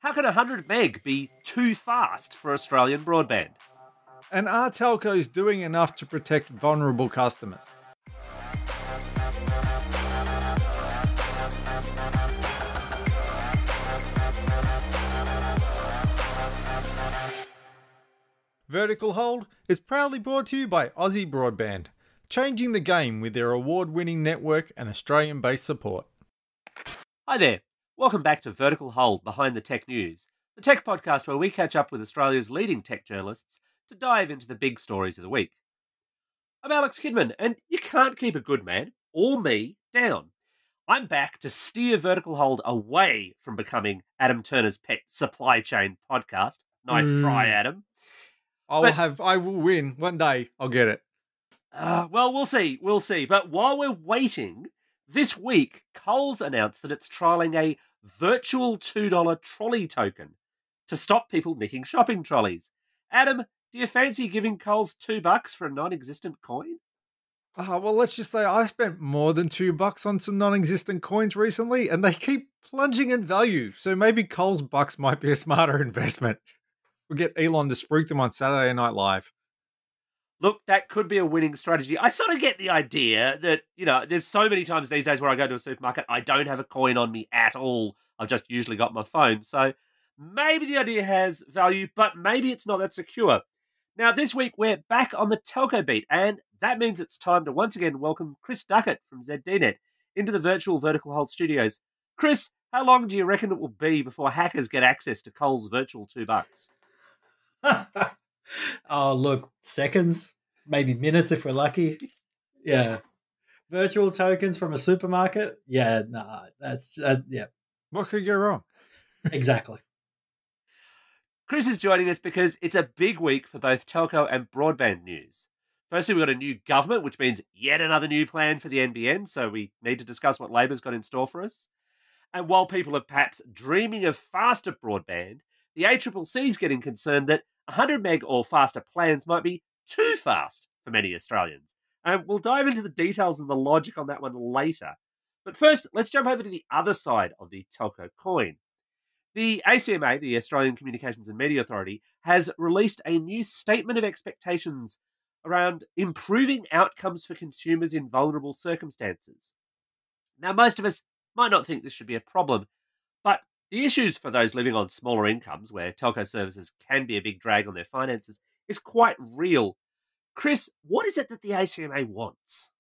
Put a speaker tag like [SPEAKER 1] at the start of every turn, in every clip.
[SPEAKER 1] How can 100 meg be too fast for Australian broadband?
[SPEAKER 2] And are telcos doing enough to protect vulnerable customers? Vertical Hold is proudly brought to you by Aussie Broadband, changing the game with their award-winning network and Australian-based support.
[SPEAKER 1] Hi there. Welcome back to Vertical Hold Behind the Tech News, the tech podcast where we catch up with Australia's leading tech journalists to dive into the big stories of the week. I'm Alex Kidman, and you can't keep a good man, or me, down. I'm back to steer Vertical Hold away from becoming Adam Turner's pet supply chain podcast. Nice try, Adam.
[SPEAKER 2] I will win. One day, I'll get it.
[SPEAKER 1] Well, we'll see. But while we're waiting, this week, Coles announced that it's trialling a virtual $2 trolley token to stop people nicking shopping trolleys. Adam, do you fancy giving Coles $2 for a non-existent coin?
[SPEAKER 2] Well, let's just say I've spent more than $2 on some non-existent coins recently, and they keep plunging in value. So maybe Coles bucks might be a smarter investment. We'll get Elon to spruik them on Saturday Night Live.
[SPEAKER 1] Look, that could be a winning strategy. I sort of get the idea that, there's so many times these days where I go to a supermarket, I don't have a coin on me at all. I've just usually got my phone. So maybe the idea has value, but maybe it's not that secure. Now, this week, we're back on the telco beat, and that means it's time to once again welcome Chris Duckett from ZDNet into the virtual Vertical Hold studios. Chris, how long do you reckon it will be before hackers get access to Coles' virtual $2?
[SPEAKER 3] Oh, look, seconds, maybe minutes if we're lucky. Yeah. Virtual tokens from a supermarket? Yeah, nah, that's, yeah.
[SPEAKER 2] What could go wrong?
[SPEAKER 3] Exactly.
[SPEAKER 1] Chris is joining us because it's a big week for both telco and broadband news. Firstly, we've got a new government, which means yet another new plan for the NBN, so we need to discuss what Labor's got in store for us. And while people are perhaps dreaming of faster broadband, the ACCC is getting concerned that 100 meg or faster plans might be too fast for many Australians. And we'll dive into the details and the logic on that one later. But first, let's jump over to the other side of the telco coin. The ACMA, the Australian Communications and Media Authority, has released a new statement of expectations around improving outcomes for consumers in vulnerable circumstances. Now, most of us might not think this should be a problem, but the issues for those living on smaller incomes, where telco services can be a big drag on their finances, is quite real. Chris, what is it that the ACMA wants?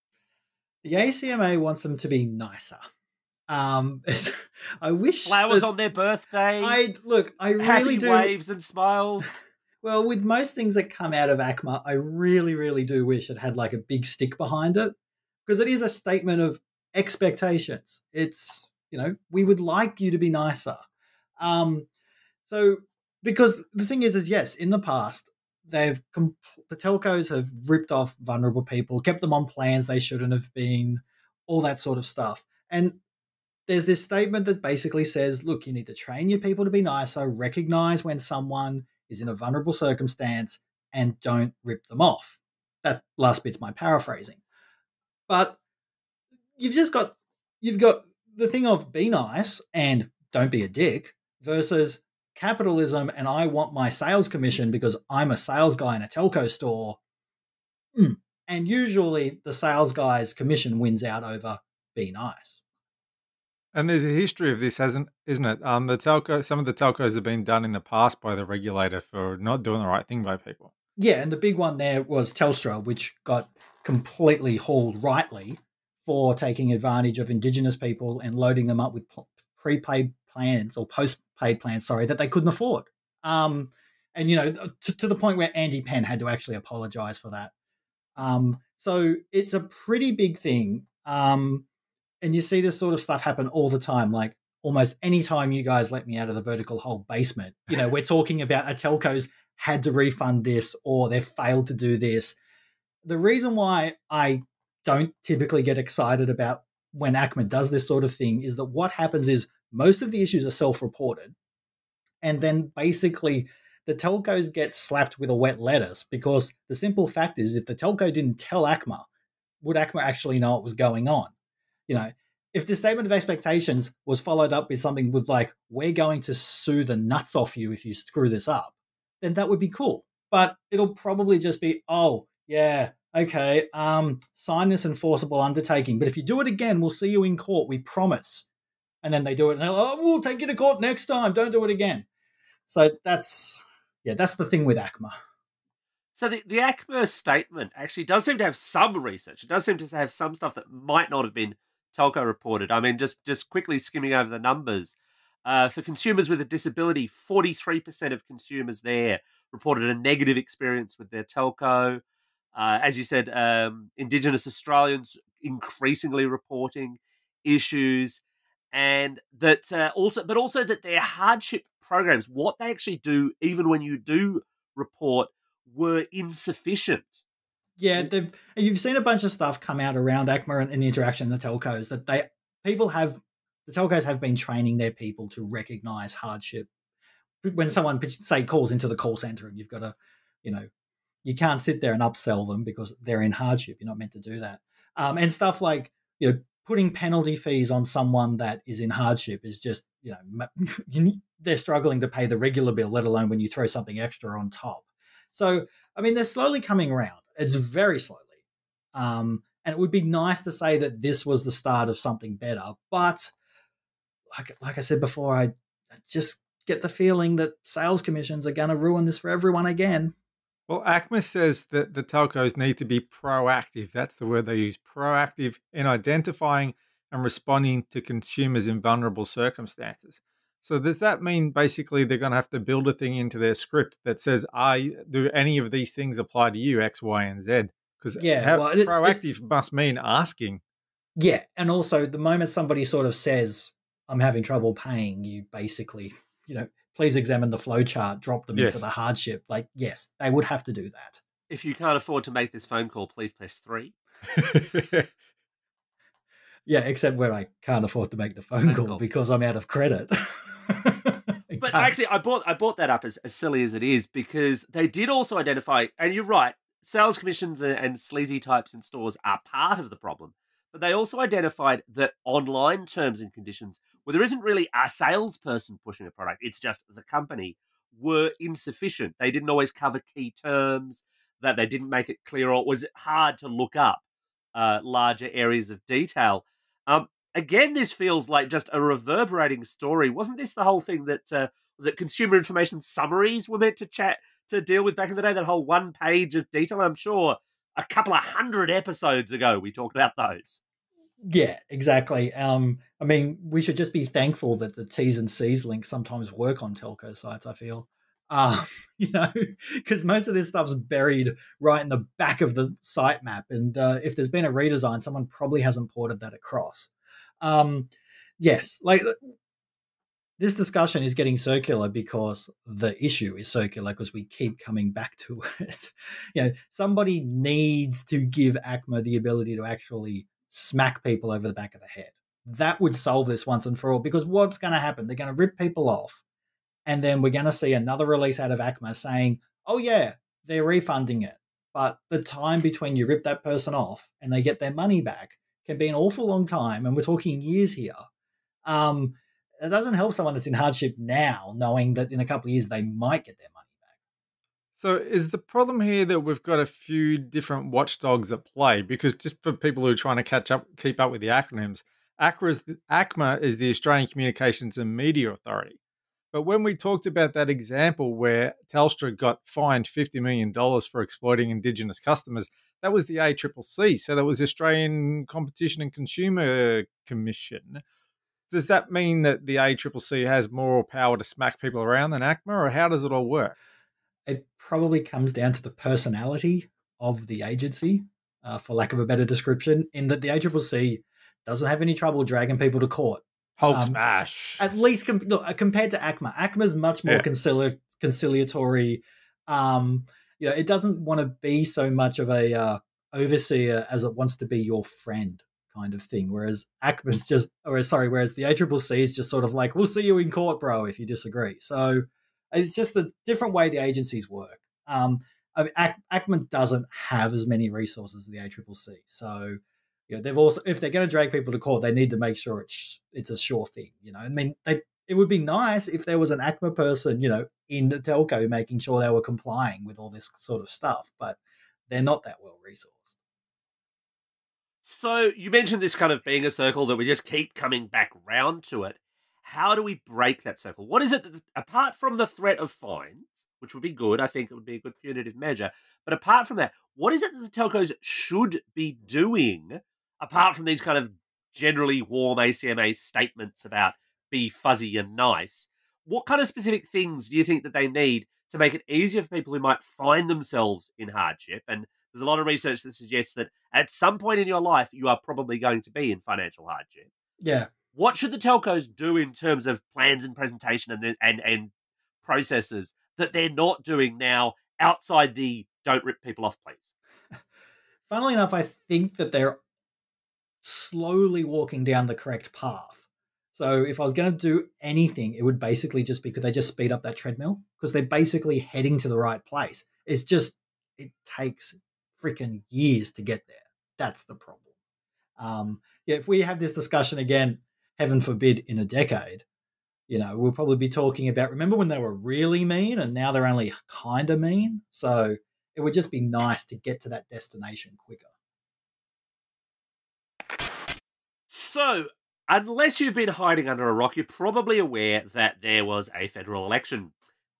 [SPEAKER 3] The ACMA wants them to be nicer. I wish
[SPEAKER 1] flowers on their birthday.
[SPEAKER 3] I really
[SPEAKER 1] happy
[SPEAKER 3] do.
[SPEAKER 1] Waves and smiles.
[SPEAKER 3] Well, with most things that come out of ACMA, I really, really do wish it had like a big stick behind it, because it is a statement of expectations. It's, we would like you to be nicer. So because the thing is yes, in the past, the telcos have ripped off vulnerable people, kept them on plans they shouldn't have been, all that sort of stuff. And there's this statement that basically says, look, you need to train your people to be nicer, recognize when someone is in a vulnerable circumstance, and don't rip them off. That last bit's my paraphrasing. But you've got the thing of be nice and don't be a dick versus capitalism and I want my sales commission because I'm a sales guy in a telco store. And usually the sales guy's commission wins out over be nice.
[SPEAKER 2] And there's a history of this, isn't it? Some of the telcos have been done in the past by the regulator for not doing the right thing by people.
[SPEAKER 3] Yeah, and the big one there was Telstra, which got completely hauled rightly for taking advantage of Indigenous people and loading them up with prepaid plans or postpaid plans, that they couldn't afford. And, to the point where Andy Penn had to actually apologize for that. So it's a pretty big thing. And you see this sort of stuff happen all the time. Like almost any time you guys let me out of the Vertical Hold basement, we're talking about a telco's had to refund this or they've failed to do this. The reason why I don't typically get excited about when ACMA does this sort of thing is that what happens is most of the issues are self-reported. And then basically the telcos get slapped with a wet lettuce because the simple fact is if the telco didn't tell ACMA, would ACMA actually know what was going on? if the statement of expectations was followed up with something with like, we're going to sue the nuts off you if you screw this up, then that would be cool. But it'll probably just be, oh, yeah, okay, sign this enforceable undertaking. But if you do it again, we'll see you in court, we promise. And then they do it, and they're like, oh, we'll take you to court next time. Don't do it again. So that's the thing with ACMA.
[SPEAKER 1] So the ACMA statement actually does seem to have some research. It does seem to have some stuff that might not have been telco reported. I mean, just quickly skimming over the numbers. For consumers with a disability, 43% of consumers there reported a negative experience with their telco. As you said, Indigenous Australians increasingly reporting issues, and that also that their hardship programs, what they actually do, even when you do report, were insufficient.
[SPEAKER 3] Yeah, you've seen a bunch of stuff come out around ACMA and the interaction of the telcos that the telcos have been training their people to recognize hardship. When someone, say, calls into the call center and you've got to, you can't sit there and upsell them because they're in hardship. You're not meant to do that. And stuff like, putting penalty fees on someone that is in hardship is just, they're struggling to pay the regular bill, let alone when you throw something extra on top. So, I mean, they're slowly coming around. It's very slowly. And it would be nice to say that this was the start of something better. But like I said before, I just get the feeling that sales commissions are going to ruin this for everyone again.
[SPEAKER 2] Well, ACMA says that the telcos need to be proactive. That's the word they use, proactive in identifying and responding to consumers in vulnerable circumstances. So does that mean basically they're going to have to build a thing into their script that says, do any of these things apply to you, X, Y, and Z? Because proactive must mean asking.
[SPEAKER 3] Yeah, and also the moment somebody sort of says, I'm having trouble paying, you basically, please examine the flow chart, drop them into the hardship. Like, yes, they would have to do that.
[SPEAKER 1] If you can't afford to make this phone call, please press 3.
[SPEAKER 3] Yeah, except where I can't afford to make the phone call because I'm out of credit.
[SPEAKER 1] But actually, I brought that up as silly as it is because they did also identify, and you're right, sales commissions and sleazy types in stores are part of the problem. But they also identified that online terms and conditions, where there isn't really a salesperson pushing a product, it's just the company, were insufficient. They didn't always cover key terms, that they didn't make it clear, or it was hard to look up larger areas of detail. Again, this feels like just a reverberating story. Wasn't this the whole thing that was it consumer information summaries were meant to deal with back in the day? That whole 1 page of detail. I'm sure a couple of 100 episodes ago we talked about those.
[SPEAKER 3] Yeah, exactly. I mean, we should just be thankful that the T's and C's links sometimes work on telco sites, I feel. Because most of this stuff's buried right in the back of the sitemap. And if there's been a redesign, someone probably hasn't ported that across. Yes, like this discussion is getting circular because the issue is circular because we keep coming back to it. Somebody needs to give ACMA the ability to actually smack people over the back of the head. That would solve this once and for all, because what's going to happen? They're going to rip people off, and then we're going to see another release out of ACMA saying, oh yeah, they're refunding it. But the time between you rip that person off and they get their money back can be an awful long time, and we're talking years here. It doesn't help someone that's in hardship now knowing that in a couple of years they might get their money back.
[SPEAKER 2] So is the problem here that we've got a few different watchdogs at play? Because just for people who are trying to keep up with the acronyms, ACMA is the Australian Communications and Media Authority. But when we talked about that example where Telstra got fined $50 million for exploiting Indigenous customers, that was the ACCC. So that was Australian Competition and Consumer Commission. Does that mean that the ACCC has more power to smack people around than ACMA, or how does it all work?
[SPEAKER 3] It probably comes down to the personality of the agency, for lack of a better description, in that the ACCC doesn't have any trouble dragging people to court.
[SPEAKER 2] Hulk smash.
[SPEAKER 3] At least compared to ACMA. ACMA is much more conciliatory. It doesn't want to be so much of a overseer as it wants to be your friend kind of thing. Whereas whereas the ACCC is just sort of like, we'll see you in court, bro, if you disagree. So it's just the different way the agencies work. ACMA doesn't have as many resources as the ACCC. So, they've also, if they're going to drag people to court, they need to make sure it's a sure thing. I mean, it would be nice if there was an ACMA person, in the telco making sure they were complying with all this sort of stuff, but they're not that well resourced.
[SPEAKER 1] So you mentioned this kind of being a circle that we just keep coming back round to it. How do we break that circle? What is it that, apart from the threat of fines, which would be good, I think it would be a good punitive measure, but apart from that, what is it that the telcos should be doing apart from these kind of generally warm ACMA statements about be fuzzy and nice? What kind of specific things do you think that they need to make it easier for people who might find themselves in hardship? And there's a lot of research that suggests that at some point in your life, you are probably going to be in financial hardship.
[SPEAKER 3] Yeah.
[SPEAKER 1] What should the telcos do in terms of plans and presentation and processes that they're not doing now outside the don't rip people off, please?
[SPEAKER 3] Funnily enough, I think that they're slowly walking down the correct path. So if I was going to do anything, it would basically just be, could they just speed up that treadmill? Because they're basically heading to the right place. It's just, it takes freaking years to get there. That's the problem. If we have this discussion again, heaven forbid, in a decade, we'll probably be talking about, remember when they were really mean and now they're only kind of mean? So it would just be nice to get to that destination quicker.
[SPEAKER 1] So, unless you've been hiding under a rock, you're probably aware that there was a federal election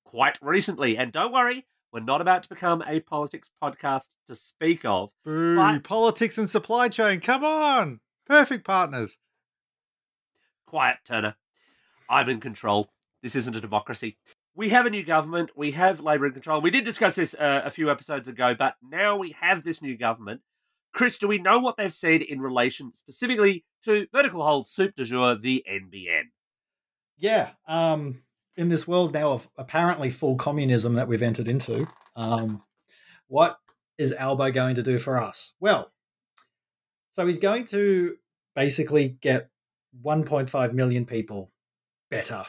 [SPEAKER 1] quite recently. And don't worry, we're not about to become a politics podcast to speak of.
[SPEAKER 2] Boo,
[SPEAKER 1] but
[SPEAKER 2] politics and supply chain, come on. Perfect partners.
[SPEAKER 1] Quiet, Turner. I'm in control. This isn't a democracy. We have a new government. We have Labor in control. We did discuss this a few episodes ago, but now we have this new government. Chris, do we know what they've said in relation specifically to vertical hold soup du jour, the NBN?
[SPEAKER 3] Yeah. In this world now of apparently full communism that we've entered into, what is Albo going to do for us? Well, so he's going to basically get 1.5 million people better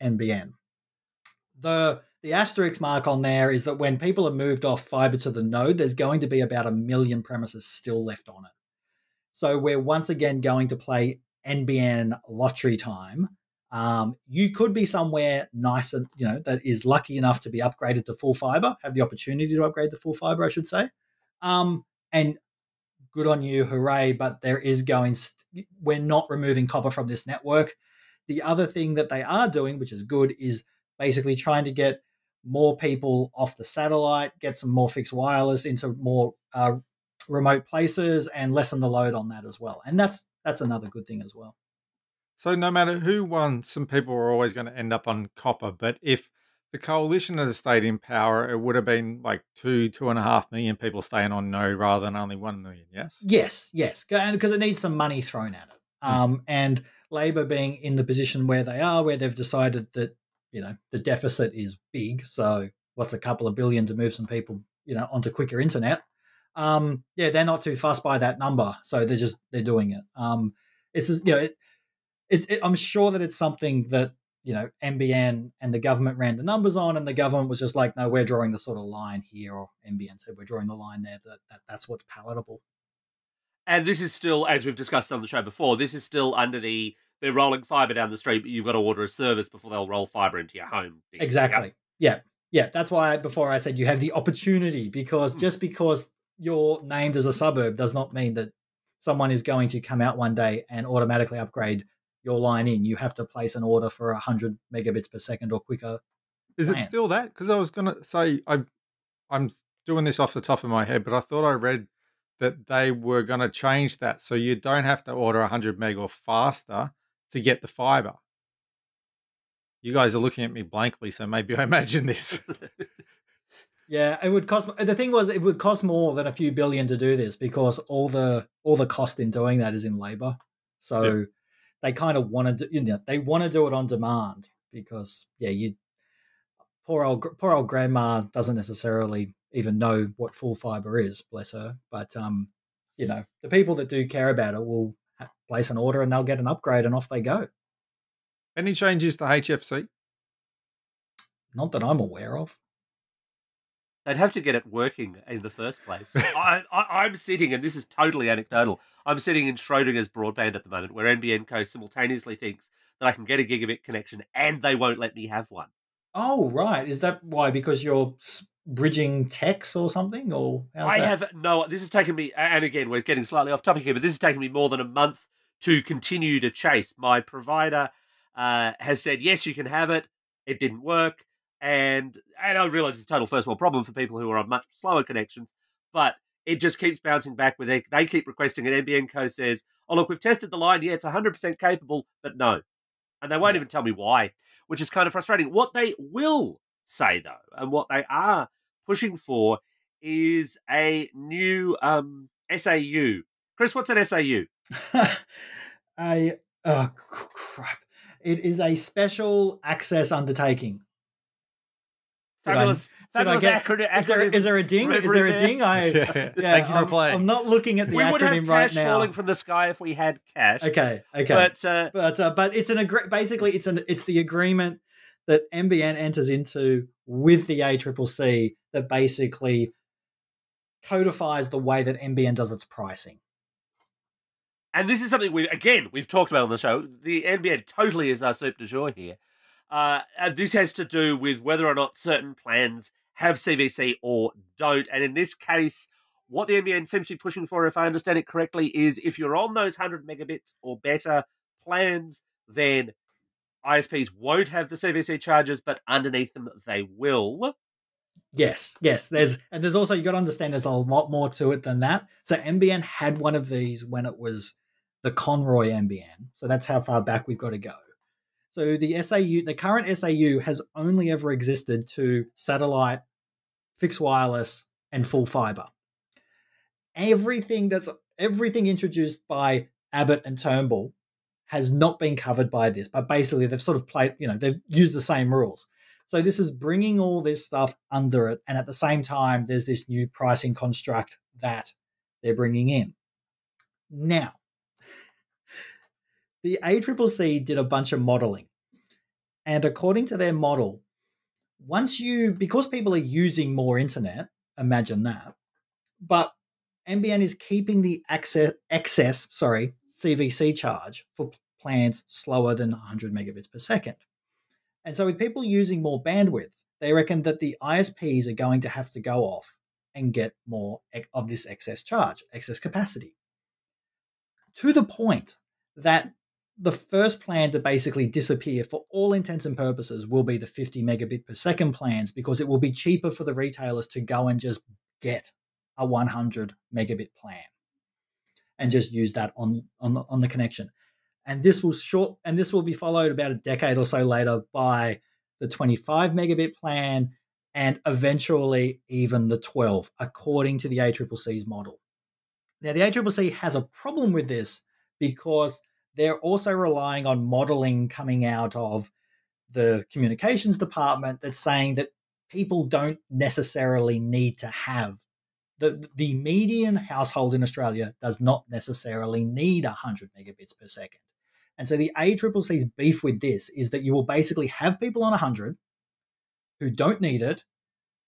[SPEAKER 3] NBN. The asterisk mark on there is that when people are moved off fiber to the node, there's going to be about 1 million premises still left on it. So we're once again going to play NBN lottery time. You could be somewhere nice and that is lucky enough to be upgraded to full fiber, have the opportunity to upgrade to full fiber, I should say. And good on you, hooray! But there is we're not removing copper from this network. The other thing that they are doing, which is good, is basically trying to get more people off the satellite, get some more fixed wireless into more remote places, and lessen the load on that as well. And that's another good thing as well.
[SPEAKER 2] So no matter who won, some people are always going to end up on copper. But if the coalition had stayed in power, it would have been like 2.5 million people staying on node rather than only 1 million, yes?
[SPEAKER 3] Yes, because it needs some money thrown at it. And Labor being in the position where they are, where they've decided that, the deficit is big. So what's a couple of billion to move some people, onto quicker internet? They're not too fussed by that number. So they're doing it. It's just, I'm sure that it's something that, NBN and the government ran the numbers on, and the government was just like, no, we're drawing the sort of line here, or NBN said we're drawing the line there, that's what's palatable.
[SPEAKER 1] And this is still, as we've discussed on the show before, this is still under they're rolling fibre down the street, but you've got to order a service before they'll roll fibre into your home.
[SPEAKER 3] Exactly. Yeah. That's why before I said you have the opportunity, because just because you're named as a suburb does not mean that someone is going to come out one day and automatically upgrade your line in. You have to place an order for 100 megabits per second or quicker.
[SPEAKER 2] Is it still that? Because I was going to say, I'm doing this off the top of my head, but I thought I read that they were going to change that so you don't have to order 100 meg or faster to get the fiber. You guys are looking at me blankly, so maybe I imagine this.
[SPEAKER 3] Yeah, it would cost. The thing was, it would cost more than a few billion to do this, because all the cost in doing that is in labor. So they kind of want to, they want to do it on demand, because poor old grandma doesn't necessarily even know what full fiber is, bless her. But the people that do care about it will place an order and they'll get an upgrade and off they go.
[SPEAKER 2] Any changes to HFC?
[SPEAKER 3] Not that I'm aware of.
[SPEAKER 1] They'd have to get it working in the first place. I'm sitting, and this is totally anecdotal, I'm sitting in Schrodinger's broadband at the moment, where NBN Co. simultaneously thinks that I can get a gigabit connection and they won't let me have one.
[SPEAKER 3] Oh, right. Is that why? Because you're bridging techs or something? Or
[SPEAKER 1] this has taken me, and again, we're getting slightly off topic here, but this has taken me more than a month to continue to chase. My provider has said, yes, you can have it. It didn't work. And I realise it's a total first world problem for people who are on much slower connections, but it just keeps bouncing back where they keep requesting it. NBN Co says, oh, look, we've tested the line. Yeah, it's 100% capable, but no. And they won't even tell me why, which is kind of frustrating. What they will say, though, and what they are pushing for is a new SAU. Chris, what's an SAU?
[SPEAKER 3] Oh, crap. It is a special access undertaking.
[SPEAKER 1] Fabulous acronym.
[SPEAKER 3] Is there a ding? Is there a ding?
[SPEAKER 2] Thank you for playing.
[SPEAKER 3] I'm not looking at the acronym right now.
[SPEAKER 1] We would have cash falling from the sky if we had cash.
[SPEAKER 3] Okay. But it's basically it's the agreement that NBN enters into with the ACCC that basically codifies the way that NBN does its pricing.
[SPEAKER 1] And this is something we've talked about on the show. The NBN totally is our soup du jour here. And this has to do with whether or not certain plans have CVC or don't. And in this case, what the NBN seems to be pushing for, if I understand it correctly, is if you're on those 100 megabits or better plans, then ISPs won't have the CVC charges, but underneath them they will.
[SPEAKER 3] Yes. There's also, you got to understand, there's a lot more to it than that. So NBN had one of these when it was the Conroy NBN. So that's how far back we've got to go. So the current SAU has only ever existed to satellite, fixed wireless, and full fiber. Everything introduced by Abbott and Turnbull has not been covered by this, but basically they've sort of they've used the same rules. So this is bringing all this stuff under it, and at the same time, there's this new pricing construct that they're bringing in. Now, the ACCC did a bunch of modeling, and according to their model, because people are using more internet, imagine that, but NBN is keeping the excess CVC charge for plans slower than 100 megabits per second. And so with people using more bandwidth, they reckon that the ISPs are going to have to go off and get more of this excess capacity. To the point that the first plan to basically disappear for all intents and purposes will be the 50 megabit per second plans, because it will be cheaper for the retailers to go and just get a 100 megabit plan and just use that on the connection. And this will be followed about a decade or so later by the 25 megabit plan and eventually even the 12, according to the ACCC's model. Now, the ACCC has a problem with this because they're also relying on modeling coming out of the communications department that's saying that people don't necessarily need to have the median household in Australia does not necessarily need 100 megabits per second. And so the ACCC's beef with this is that you will basically have people on 100 who don't need it,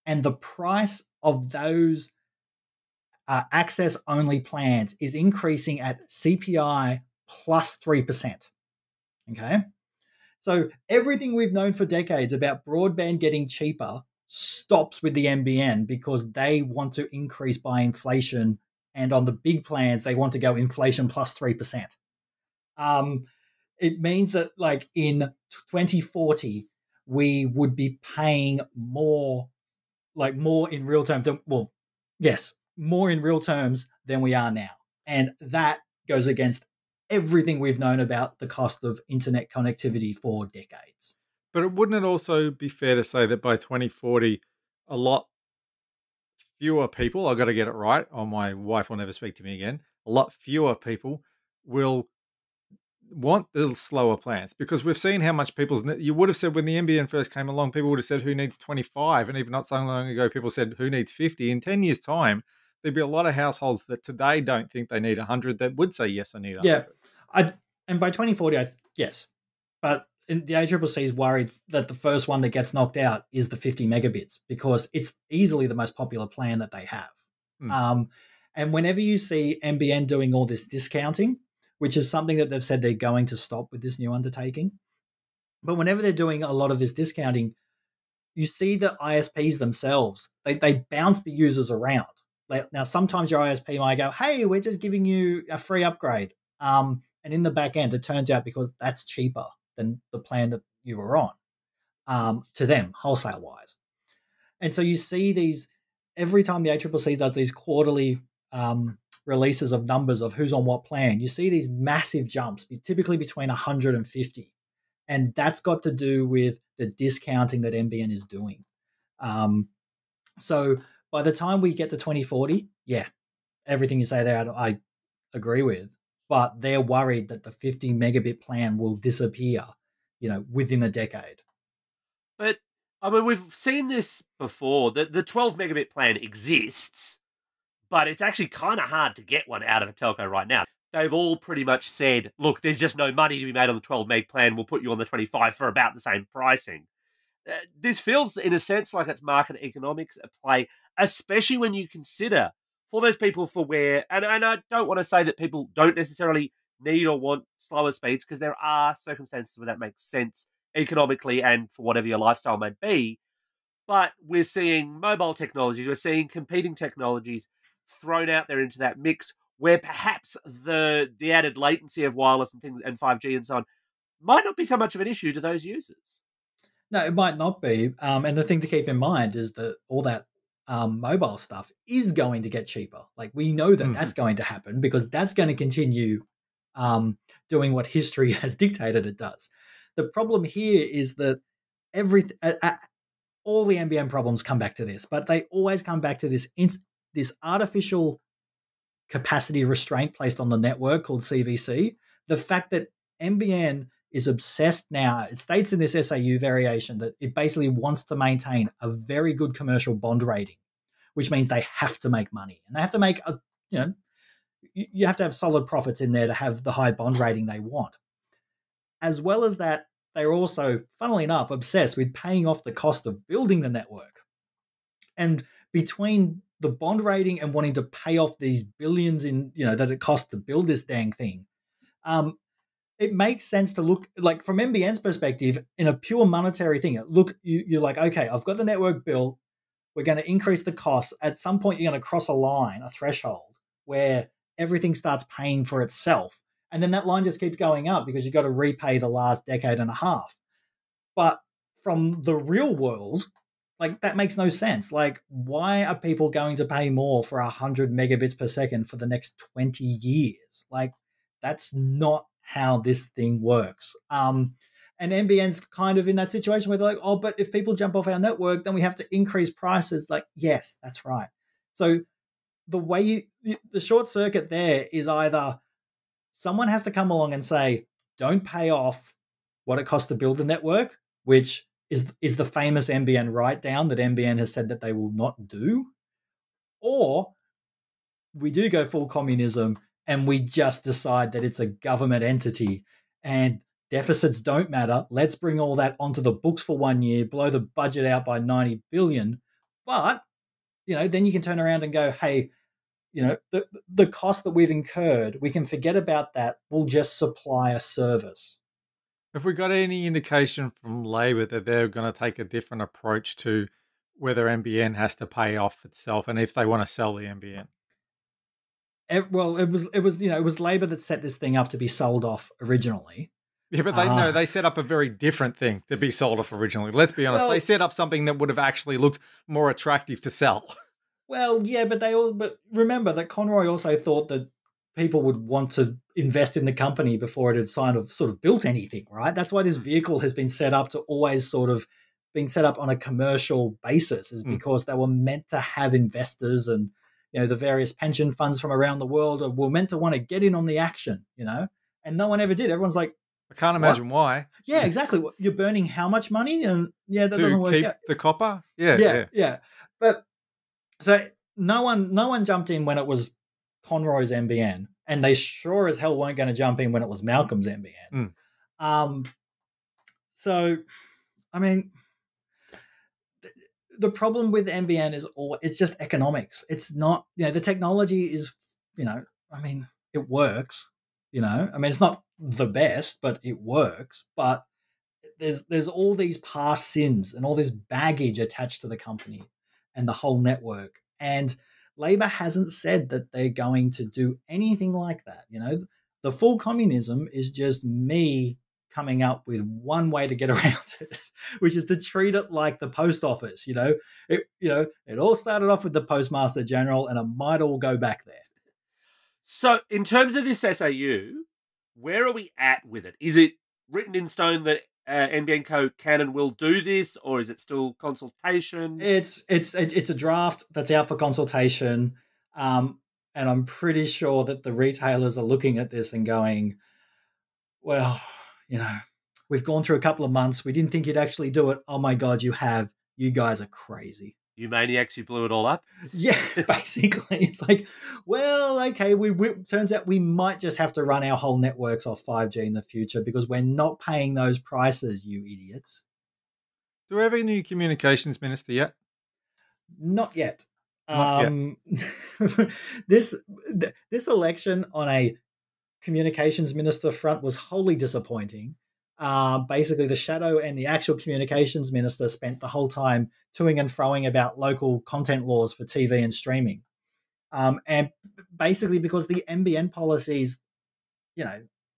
[SPEAKER 3] and the price of those access-only plans is increasing at CPI plus 3%. Okay? So everything we've known for decades about broadband getting cheaper stops with the NBN because they want to increase by inflation, and on the big plans, they want to go inflation plus 3%. It means that like in 2040, we would be paying more in real terms. More in real terms than we are now. And that goes against everything we've known about the cost of internet connectivity for decades.
[SPEAKER 2] But wouldn't it also be fair to say that by 2040, a lot fewer people, I've got to get it right, or my wife will never speak to me again, a lot fewer people will want the slower plans, because we've seen how much you would have said when the NBN first came along, people would have said who needs 25, and even not so long ago people said who needs 50. In 10 years time, there'd be a lot of households that today don't think they need 100 that would say yes, I need 100.
[SPEAKER 3] And by 2040, yes, but the ACCC is worried that the first one that gets knocked out is the 50 megabits because it's easily the most popular plan that they have. And whenever you see NBN doing all this discounting, which is something that they've said they're going to stop with this new undertaking, but whenever they're doing a lot of this discounting, you see the ISPs themselves, they bounce the users around. Now, sometimes your ISP might go, hey, we're just giving you a free upgrade. And in the back end, it turns out because that's cheaper than the plan that you were on to them, wholesale-wise. And so you see these, every time the ACCC does these quarterly releases of numbers of who's on what plan, you see these massive jumps, typically between 150. And that's got to do with the discounting that NBN is doing. So by the time we get to 2040, yeah, everything you say there, I agree with. But they're worried that the 50 megabit plan will disappear, within a decade.
[SPEAKER 1] But, I mean, we've seen this before. The 12 megabit plan exists, but it's actually kind of hard to get one out of a telco right now. They've all pretty much said, look, there's just no money to be made on the 12 meg plan. We'll put you on the 25 for about the same pricing. This feels, in a sense, like it's market economics at play, especially when you consider for those people for where, and I don't want to say that people don't necessarily need or want slower speeds, because there are circumstances where that makes sense economically and for whatever your lifestyle may be, but we're seeing mobile technologies, we're seeing competing technologies thrown out there into that mix where perhaps the added latency of wireless and things and 5G and so on might not be so much of an issue to those users.
[SPEAKER 3] No, it might not be. And the thing to keep in mind is that all that mobile stuff is going to get cheaper. Like, we know that that's going to happen because that's going to continue doing what history has dictated it does. The problem here is that all the NBN problems come back to this, but they always come back to this artificial capacity restraint placed on the network called CVC. The fact that NBN is obsessed now, it states in this SAU variation that it basically wants to maintain a very good commercial bond rating, which means they have to make money. And they have to make, you have to have solid profits in there to have the high bond rating they want. As well as that, they're also, funnily enough, obsessed with paying off the cost of building the network. And between the bond rating and wanting to pay off these billions in, that it costs to build this dang thing, it makes sense to look, like, from NBN's perspective, in a pure monetary thing, you're like, okay, I've got the network built, we're going to increase the costs. At some point, you're going to cross a line, a threshold, where everything starts paying for itself. And then that line just keeps going up because you've got to repay the last decade and a half. But from the real world, like, that makes no sense. Like, why are people going to pay more for 100 megabits per second for the next 20 years? Like, that's not how this thing works. And NBN's kind of in that situation where they're like, oh, but if people jump off our network, then we have to increase prices. Like, yes, that's right. So the short circuit there is either someone has to come along and say, don't pay off what it costs to build the network, which is the famous NBN write-down that NBN has said that they will not do, or we do go full communism and we just decide that it's a government entity and deficits don't matter. Let's bring all that onto the books for 1 year, blow the budget out by 90 billion. But, then you can turn around and go, hey, the cost that we've incurred, we can forget about that. We'll just supply a service.
[SPEAKER 2] Have we got any indication from Labor that they're going to take a different approach to whether NBN has to pay off itself and if they want to sell the NBN?
[SPEAKER 3] Well, it was Labor that set this thing up to be sold off originally.
[SPEAKER 2] Yeah, but they set up a very different thing to be sold off originally. Let's be honest. They set up something that would have actually looked more attractive to sell.
[SPEAKER 3] Well, yeah, but remember that Conroy also thought that people would want to invest in the company before it had sort of built anything, right? That's why this vehicle has been set up to always sort of been set up on a commercial basis, is because they were meant to have investors and, the various pension funds from around the world were meant to want to get in on the action, and no one ever did. Everyone's like,
[SPEAKER 2] I can't imagine why.
[SPEAKER 3] Yeah, exactly. You're burning how much money? And that doesn't work out.
[SPEAKER 2] The copper? Yeah.
[SPEAKER 3] But so no one jumped in when it was Conroy's NBN, and they sure as hell weren't going to jump in when it was Malcolm's NBN. So, I mean, the problem with NBN is it's just economics. It's not, the technology is, I mean, it works, I mean, it's not the best, but it works. But there's all these past sins and all this baggage attached to the company and the whole network. And Labor hasn't said that they're going to do anything like that. The full communism is just me coming up with one way to get around it, which is to treat it like the post office. It all started off with the Postmaster General, and it might all go back there.
[SPEAKER 1] So, in terms of this SAU, where are we at with it? Is it written in stone that NBN Co can and will do this, or is it still consultation?
[SPEAKER 3] It's a draft that's out for consultation, and I'm pretty sure that the retailers are looking at this and going, well, we've gone through a couple of months. We didn't think you'd actually do it. Oh my God, you have. You guys are crazy.
[SPEAKER 1] You maniacs, you blew it all up?
[SPEAKER 3] Yeah, basically. It's like, well, okay, turns out we might just have to run our whole networks off 5G in the future because we're not paying those prices, you idiots.
[SPEAKER 2] Do we have a new communications minister yet?
[SPEAKER 3] Not yet.
[SPEAKER 2] Not yet.
[SPEAKER 3] This election on a communications minister front was wholly disappointing. Basically, the shadow and the actual communications minister spent the whole time toing and froing about local content laws for TV and streaming. And basically, because the NBN policies,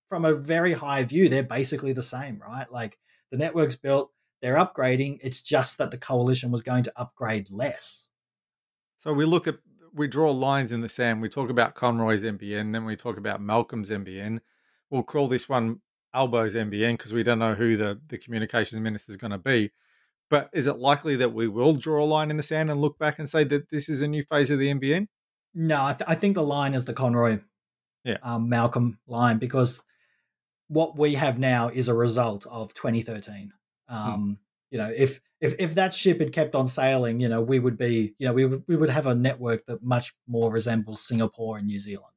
[SPEAKER 3] from a very high view, they're basically the same, right? Like the network's built, they're upgrading. It's just that the coalition was going to upgrade less.
[SPEAKER 2] So we draw lines in the sand. We talk about Conroy's NBN, then we talk about Malcolm's NBN. We'll call this one Albo's NBN because we don't know who the communications minister is going to be. But is it likely that we will draw a line in the sand and look back and say that this is a new phase of the NBN?
[SPEAKER 3] No, I think the line is the Conroy Malcolm line, because what we have now is a result of 2013. If that ship had kept on sailing, we would be, we would have a network that much more resembles Singapore and New Zealand.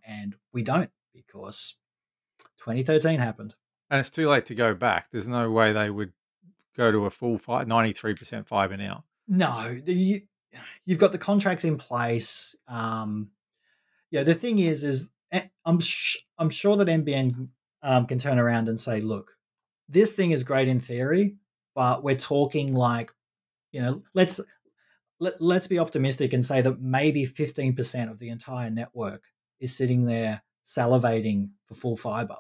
[SPEAKER 3] And we don't, because 2013 happened.
[SPEAKER 2] And it's too late to go back. There's no way they would go to a full 93% fibre now.
[SPEAKER 3] No, you've got the contracts in place. The thing is I'm sure that NBN can turn around and say, look, this thing is great in theory, but we're talking like, let's be optimistic and say that maybe 15% of the entire network is sitting there salivating for full fibre.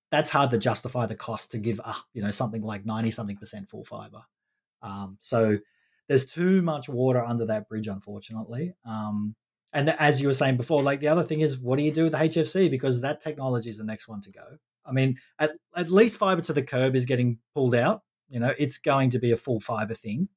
[SPEAKER 3] That's hard to justify the cost to give something like 90-something% full fibre. So there's too much water under that bridge, unfortunately. And as you were saying before, like the other thing is, what do you do with the HFC? Because that technology is the next one to go. I mean, at least fibre to the curb is getting pulled out. It's going to be a full fibre thing.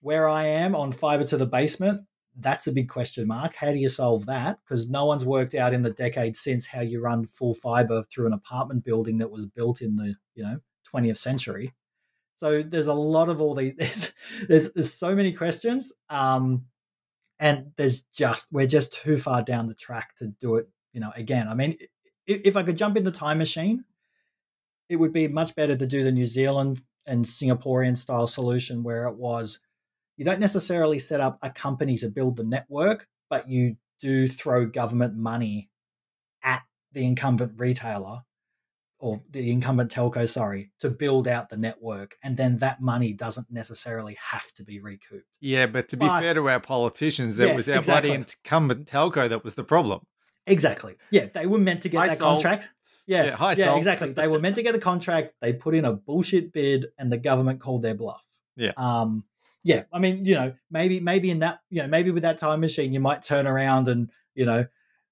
[SPEAKER 3] Where I am on fibre to the basement, that's a big question mark. How do you solve that? Because no one's worked out in the decade since how you run full fibre through an apartment building that was built in the 20th century. So there's a lot of all these. There's so many questions, and we're just too far down the track to do it. Again, I mean, if I could jump in the time machine, it would be much better to do the New Zealand and Singaporean style solution, where it was, you don't necessarily set up a company to build the network, but you do throw government money at the incumbent retailer or the incumbent telco, to build out the network. And then that money doesn't necessarily have to be recouped.
[SPEAKER 2] Yeah, but to be fair to our politicians, it was our bloody incumbent telco that was the problem.
[SPEAKER 3] Exactly. Yeah, they were meant to get that contract. Yeah, exactly. They were meant to get the contract. They put in a bullshit bid and the government called their bluff.
[SPEAKER 2] Yeah.
[SPEAKER 3] Yeah, I mean, maybe in that, maybe with that time machine, you might turn around and,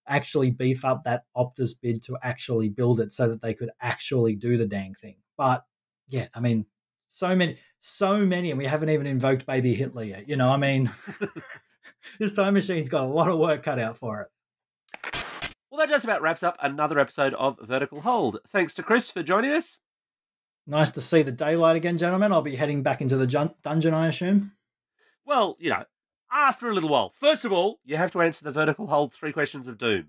[SPEAKER 3] actually beef up that Optus bid to actually build it so that they could actually do the dang thing. But yeah, I mean, so many, and we haven't even invoked baby Hitler yet. I mean, this time machine's got a lot of work cut out for it.
[SPEAKER 1] Well, that just about wraps up another episode of Vertical Hold. Thanks to Chris for joining us.
[SPEAKER 3] Nice to see the daylight again, gentlemen. I'll be heading back into the dungeon, I assume.
[SPEAKER 1] Well, after a little while. First of all, you have to answer the Vertical Hold 3 questions of doom.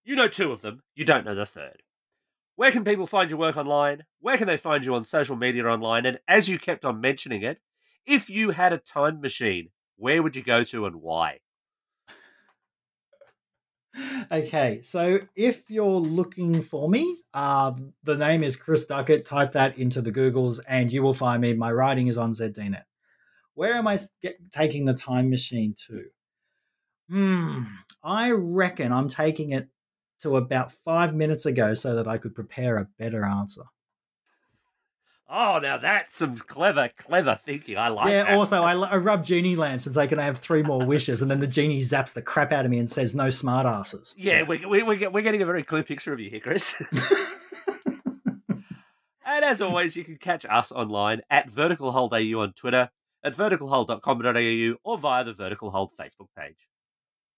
[SPEAKER 1] You know 2 of them. You don't know the third. Where can people find your work online? Where can they find you on social media online? And as you kept on mentioning it, if you had a time machine, where would you go to and why?
[SPEAKER 3] Okay, so if you're looking for me, the name is Chris Duckett. Type that into the Googles and you will find me. My writing is on ZDNet. Where am I taking the time machine to? I reckon I'm taking it to about 5 minutes ago so that I could prepare a better answer.
[SPEAKER 1] Oh, now that's some clever thinking. I like that.
[SPEAKER 3] Yeah, also, I rub genie lamps and say, can I have 3 more wishes? And then the genie zaps the crap out of me and says, no smart asses.
[SPEAKER 1] Yeah, we're getting a very clear picture of you here, Chris. And as always, you can catch us online at Vertical Hold AU on Twitter, at verticalhold.com.au, or via the Vertical Hold Facebook page.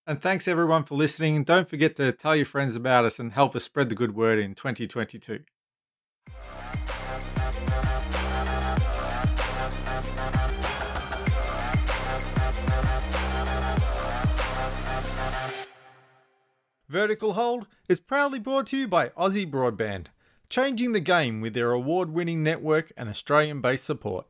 [SPEAKER 2] And thanks everyone for listening. And don't forget to tell your friends about us and help us spread the good word in 2022. Vertical Hold is proudly brought to you by Aussie Broadband, changing the game with their award-winning network and Australian-based support.